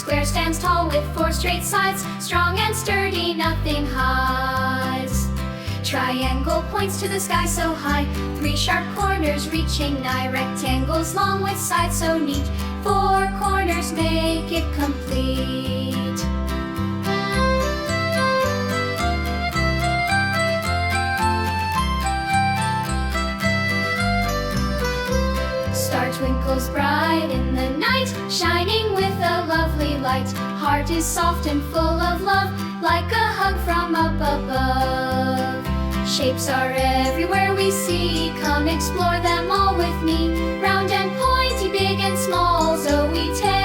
Square stands tall with 4 straight sides, strong and sturdy, nothing hides. Triangle points to the sky so high, 3 sharp corners reaching nigh. Rectangles long with sides so neat, 4 corners make it complete. Star twinkles bright in the night, shining with a lovely light. Heart is soft and full of love, like a hug from up above. Shapes are everywhere we see, come explore them all with me. Round and pointy, big and small, Zoey Tales.